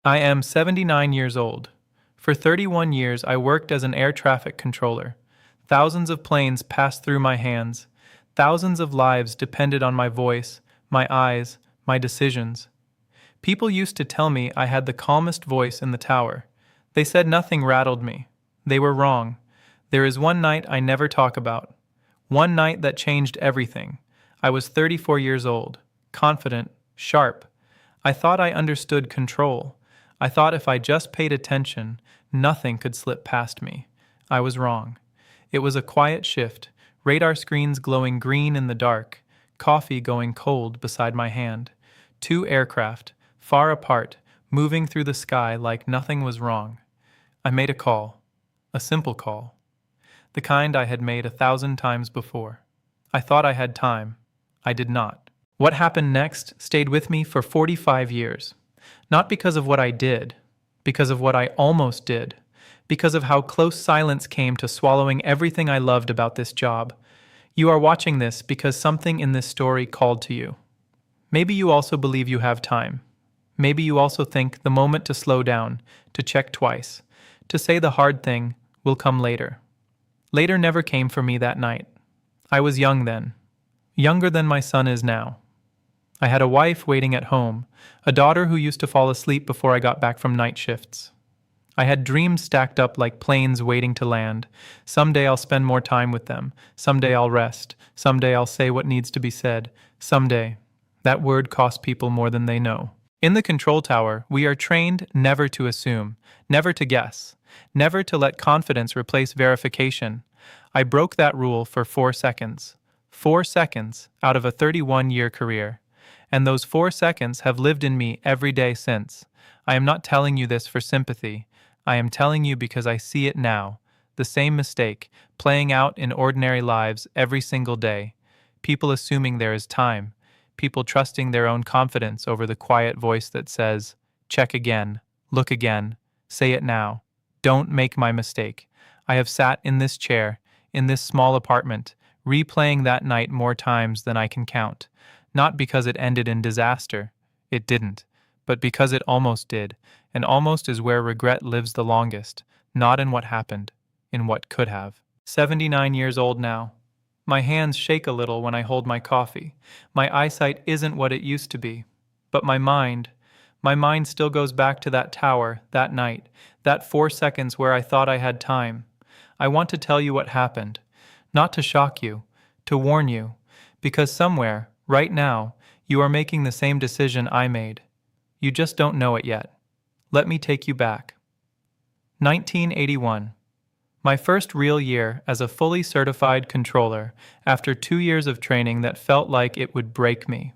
I am 79 years old. For 31 years, I worked as an air traffic controller. Thousands of planes passed through my hands. Thousands of lives depended on my voice, my eyes, my decisions. People used to tell me I had the calmest voice in the tower. They said nothing rattled me. They were wrong. There is one night I never talk about. One night that changed everything. I was 34 years old, confident, sharp. I thought I understood control. I thought if I just paid attention, nothing could slip past me. I was wrong. It was a quiet shift, radar screens glowing green in the dark, coffee going cold beside my hand, two aircraft, far apart, moving through the sky like nothing was wrong. I made a call, a simple call, the kind I had made 1,000 times before. I thought I had time. I did not. What happened next stayed with me for 45 years. Not because of what I did, because of what I almost did, because of how close silence came to swallowing everything I loved about this job. You are watching this because something in this story called to you. Maybe you also believe you have time. Maybe you also think the moment to slow down, to check twice, to say the hard thing will come later. Later never came for me that night. I was young then, younger than my son is now. I had a wife waiting at home, a daughter who used to fall asleep before I got back from night shifts. I had dreams stacked up like planes waiting to land. Someday I'll spend more time with them. Someday I'll rest. Someday I'll say what needs to be said. Someday. That word costs people more than they know. In the control tower, we are trained never to assume, never to guess, never to let confidence replace verification. I broke that rule for 4 seconds. 4 seconds out of a 31-year career. And those 4 seconds have lived in me every day since. I am not telling you this for sympathy. I am telling you because I see it now. The same mistake, playing out in ordinary lives every single day. People assuming there is time. People trusting their own confidence over the quiet voice that says, check again, look again, say it now. Don't make my mistake. I have sat in this chair, in this small apartment, replaying that night more times than I can count. Not because it ended in disaster. It didn't. But because it almost did. And almost is where regret lives the longest. Not in what happened. In what could have. 79 years old now. My hands shake a little when I hold my coffee. My eyesight isn't what it used to be. But my mind still goes back to that tower, that night. That 4 seconds where I thought I had time. I want to tell you what happened. Not to shock you. To warn you. Because somewhere, right now, you are making the same decision I made. You just don't know it yet. Let me take you back. 1981. My first real year as a fully certified controller after 2 years of training that felt like it would break me.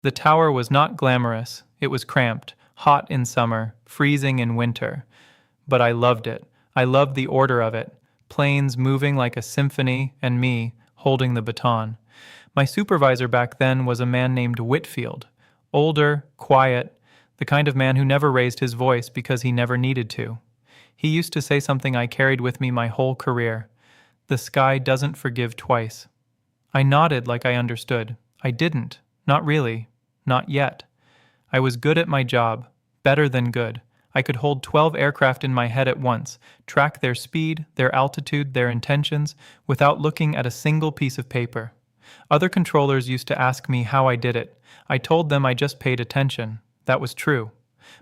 The tower was not glamorous. It was cramped, hot in summer, freezing in winter. But I loved it. I loved the order of it. Planes moving like a symphony and me holding the baton. My supervisor back then was a man named Whitfield. Older, quiet, the kind of man who never raised his voice because he never needed to. He used to say something I carried with me my whole career. The sky doesn't forgive twice. I nodded like I understood. I didn't. Not really. Not yet. I was good at my job. Better than good. I could hold 12 aircraft in my head at once, track their speed, their altitude, their intentions, without looking at a single piece of paper. Other controllers used to ask me how I did it. I told them I just paid attention. That was true.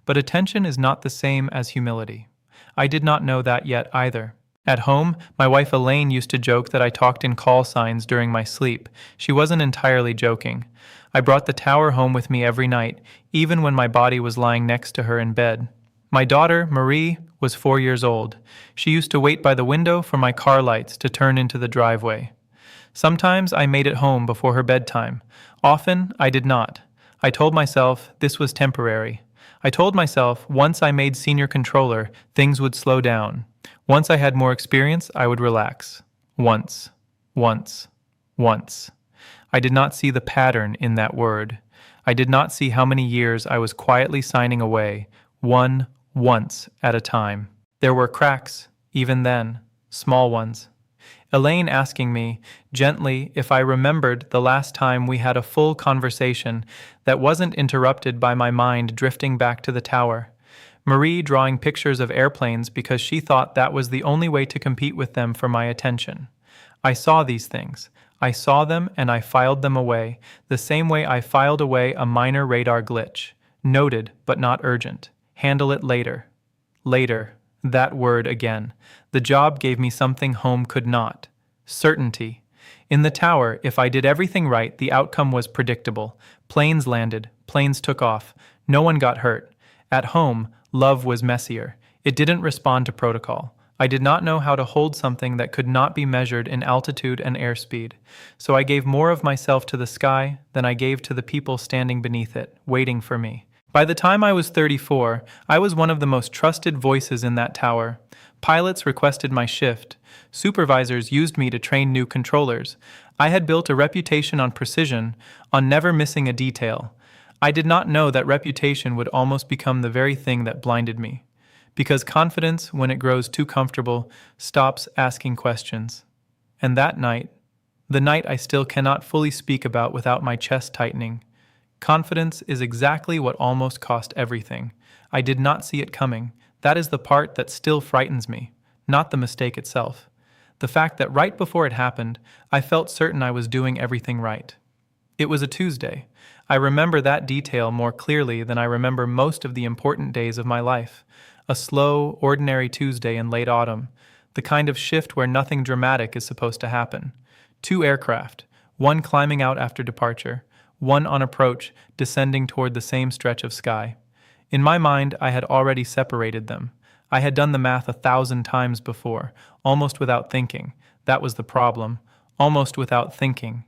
But attention is not the same as humility. I did not know that yet either. At home, my wife Elaine used to joke that I talked in call signs during my sleep. She wasn't entirely joking. I brought the tower home with me every night, even when my body was lying next to her in bed. My daughter, Marie, was 4 years old. She used to wait by the window for my car lights to turn into the driveway. Sometimes I made it home before her bedtime. Often, I did not. I told myself this was temporary. I told myself once I made senior controller, things would slow down. Once I had more experience, I would relax. Once. I did not see the pattern in that word. I did not see how many years I was quietly signing away, once at a time. There were cracks, even then, small ones. Elaine asking me, gently, if I remembered the last time we had a full conversation that wasn't interrupted by my mind drifting back to the tower. Marie drawing pictures of airplanes because she thought that was the only way to compete with them for my attention. I saw these things. I saw them and I filed them away, the same way I filed away a minor radar glitch. Noted, but not urgent. Handle it later. Later. That word again. The job gave me something home could not. Certainty. In the tower, if I did everything right, the outcome was predictable. Planes landed, planes took off. No one got hurt. At home, love was messier. It didn't respond to protocol. I did not know how to hold something that could not be measured in altitude and airspeed. So I gave more of myself to the sky than I gave to the people standing beneath it, waiting for me. By the time I was 34, I was one of the most trusted voices in that tower. Pilots requested my shift. Supervisors used me to train new controllers. I had built a reputation on precision, on never missing a detail. I did not know that reputation would almost become the very thing that blinded me. Because confidence, when it grows too comfortable, stops asking questions. And that night, the night I still cannot fully speak about without my chest tightening, confidence is exactly what almost cost everything. I did not see it coming. That is the part that still frightens me, not the mistake itself. The fact that right before it happened, I felt certain I was doing everything right. It was a Tuesday. I remember that detail more clearly than I remember most of the important days of my life. A slow, ordinary Tuesday in late autumn, the kind of shift where nothing dramatic is supposed to happen. 2 aircraft, one climbing out after departure, one on approach, descending toward the same stretch of sky. In my mind, I had already separated them. I had done the math 1,000 times before, almost without thinking. That was the problem. Almost without thinking.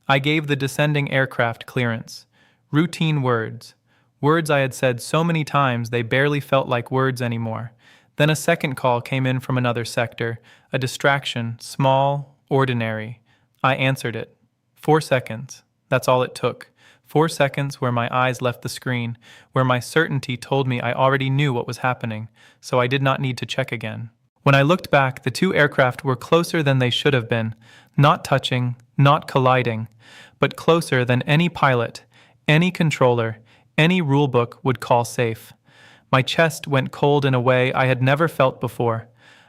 I gave the descending aircraft clearance. Routine words. Words I had said so many times they barely felt like words anymore. Then a second call came in from another sector, a distraction, small, ordinary. I answered it. 4 seconds. That's all it took. 4 seconds where my eyes left the screen, where my certainty told me I already knew what was happening, so I did not need to check again. When I looked back, the 2 aircraft were closer than they should have been, not touching, not colliding, but closer than any pilot, any controller, any rulebook would call safe. My chest went cold in a way I had never felt before.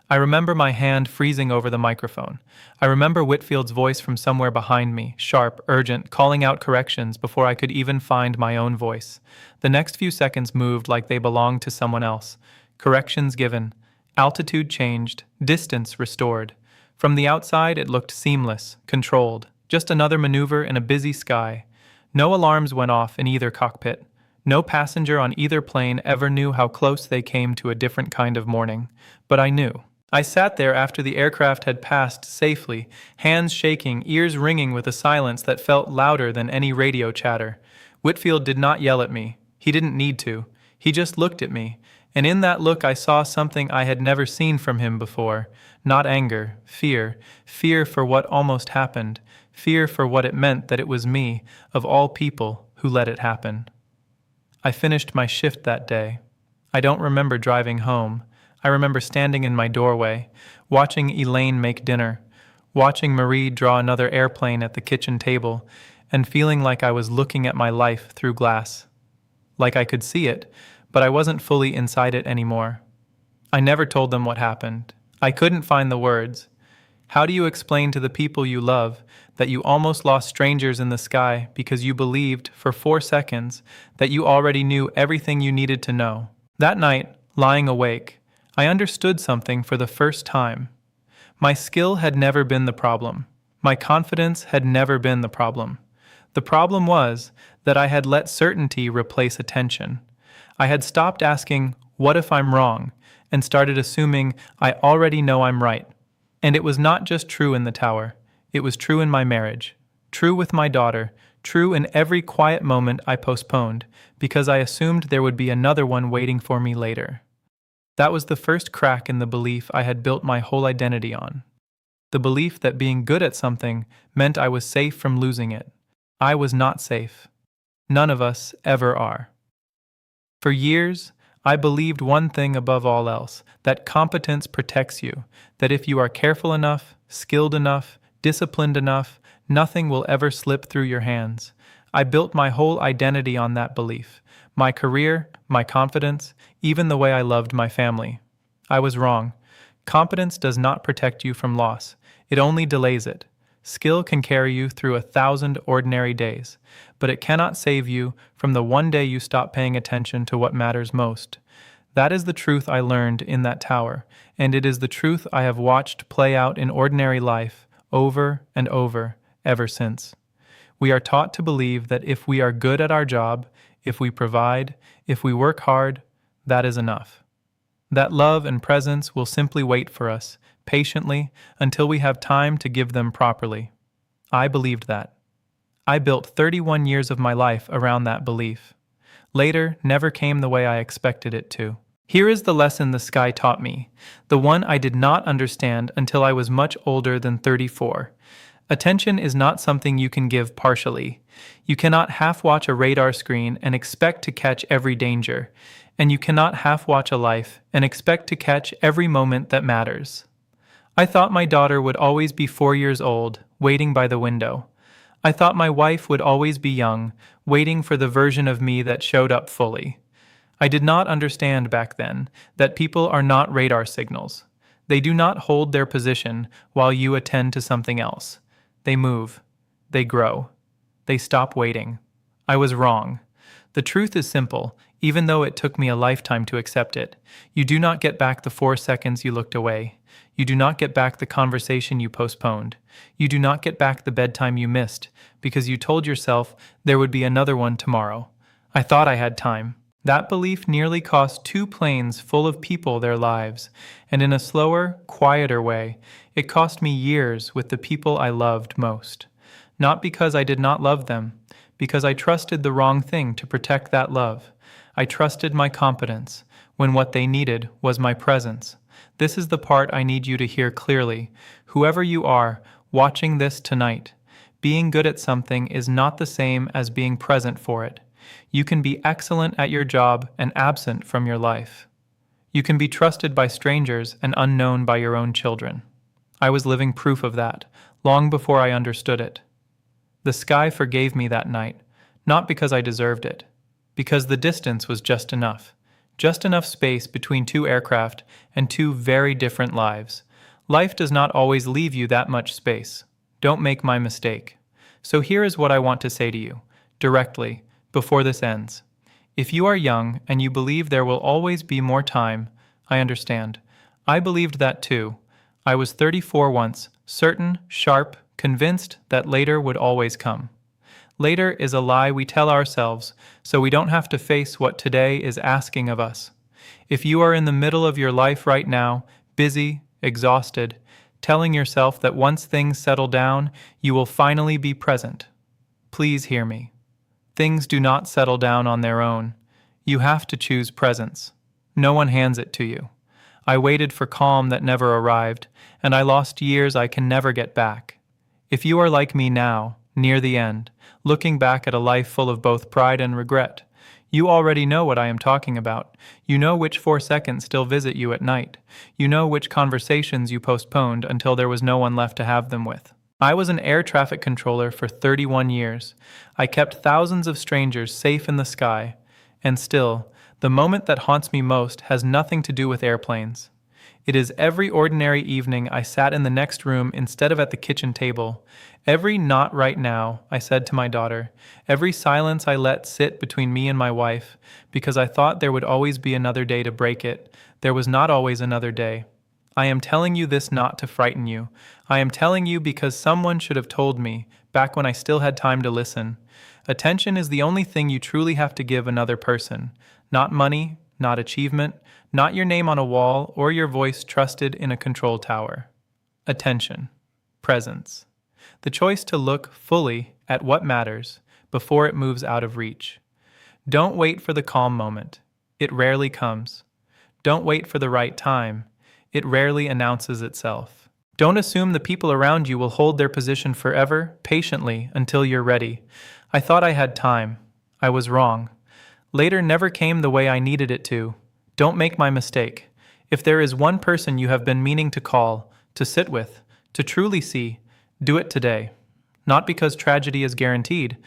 I remember my hand freezing over the microphone. I remember Whitfield's voice from somewhere behind me, sharp, urgent, calling out corrections before I could even find my own voice. The next few seconds moved like they belonged to someone else. Corrections given. Altitude changed. Distance restored. From the outside, it looked seamless, controlled. Just another maneuver in a busy sky. No alarms went off in either cockpit. No passenger on either plane ever knew how close they came to a different kind of morning. But I knew. I sat there after the aircraft had passed safely, hands shaking, ears ringing with a silence that felt louder than any radio chatter. Whitfield did not yell at me. He didn't need to. He just looked at me, and in that look I saw something I had never seen from him before. Not anger, fear. Fear for what almost happened. Fear for what it meant that it was me, of all people, who let it happen. I finished my shift that day. I don't remember driving home. I remember standing in my doorway, watching Elaine make dinner, watching Marie draw another airplane at the kitchen table, and feeling like I was looking at my life through glass. Like I could see it, but I wasn't fully inside it anymore. I never told them what happened. I couldn't find the words. How do you explain to the people you love that you almost lost strangers in the sky because you believed, for 4 seconds, that you already knew everything you needed to know? That night, lying awake, I understood something for the first time. My skill had never been the problem. My confidence had never been the problem. The problem was that I had let certainty replace attention. I had stopped asking, "What if I'm wrong?" and started assuming I already know I'm right. And it was not just true in the tower. It was true in my marriage, true with my daughter, true in every quiet moment I postponed, because I assumed there would be another one waiting for me later. That was the first crack in the belief I had built my whole identity on. The belief that being good at something meant I was safe from losing it. I was not safe. None of us ever are. For years, I believed one thing above all else, that competence protects you, that if you are careful enough, skilled enough, disciplined enough, nothing will ever slip through your hands. I built my whole identity on that belief. My career, my confidence, even the way I loved my family. I was wrong. Competence does not protect you from loss. It only delays it. Skill can carry you through 1,000 ordinary days, but it cannot save you from the one day you stop paying attention to what matters most. That is the truth I learned in that tower, and it is the truth I have watched play out in ordinary life over and over ever since. We are taught to believe that if we are good at our job, if we provide, if we work hard, that is enough. That love and presence will simply wait for us, patiently, until we have time to give them properly. I believed that. I built 31 years of my life around that belief. Later never came the way I expected it to. Here is the lesson the sky taught me, the one I did not understand until I was much older than 34. Attention is not something you can give partially. You cannot half-watch a radar screen and expect to catch every danger, and you cannot half-watch a life and expect to catch every moment that matters. I thought my daughter would always be 4 years old, waiting by the window. I thought my wife would always be young, waiting for the version of me that showed up fully. I did not understand back then that people are not radar signals. They do not hold their position while you attend to something else. They move. They grow. They stop waiting. I was wrong. The truth is simple, even though it took me a lifetime to accept it. You do not get back the 4 seconds you looked away. You do not get back the conversation you postponed. You do not get back the bedtime you missed because you told yourself there would be another one tomorrow. I thought I had time. That belief nearly cost 2 planes full of people their lives, and in a slower, quieter way, it cost me years with the people I loved most. Not because I did not love them, because I trusted the wrong thing to protect that love. I trusted my competence, when what they needed was my presence. This is the part I need you to hear clearly. Whoever you are, watching this tonight, being good at something is not the same as being present for it. You can be excellent at your job and absent from your life. You can be trusted by strangers and unknown by your own children. I was living proof of that, long before I understood it. The sky forgave me that night, not because I deserved it, because the distance was just enough space between 2 aircraft and 2 very different lives. Life does not always leave you that much space. Don't make my mistake. So here is what I want to say to you, directly, before this ends. If you are young and you believe there will always be more time, I understand. I believed that too. I was 34 once, certain, sharp, convinced that later would always come. Later is a lie we tell ourselves so we don't have to face what today is asking of us. If you are in the middle of your life right now, busy, exhausted, telling yourself that once things settle down, you will finally be present, please hear me. Things do not settle down on their own. You have to choose presence. No one hands it to you. I waited for calm that never arrived, and I lost years I can never get back. If you are like me now, near the end, looking back at a life full of both pride and regret, you already know what I am talking about. You know which 4 seconds still visit you at night. You know which conversations you postponed until there was no one left to have them with. I was an air traffic controller for 31 years. I kept thousands of strangers safe in the sky. And still, the moment that haunts me most has nothing to do with airplanes. It is every ordinary evening I sat in the next room instead of at the kitchen table. Every "not right now," I said to my daughter. Every silence I let sit between me and my wife, because I thought there would always be another day to break it. There was not always another day. I am telling you this not to frighten you. I am telling you because someone should have told me, back when I still had time to listen. Attention is the only thing you truly have to give another person. Not money, not achievement, not your name on a wall or your voice trusted in a control tower. Attention. Presence. The choice to look fully at what matters before it moves out of reach. Don't wait for the calm moment. It rarely comes. Don't wait for the right time. It rarely announces itself. Don't assume the people around you will hold their position forever, patiently, until you're ready. I thought I had time. I was wrong. Later never came the way I needed it to. Don't make my mistake. If there is one person you have been meaning to call, to sit with, to truly see, do it today. Not because tragedy is guaranteed,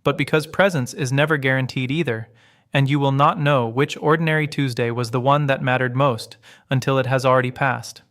but because presence is never guaranteed either, and you will not know which ordinary Tuesday was the one that mattered most until it has already passed.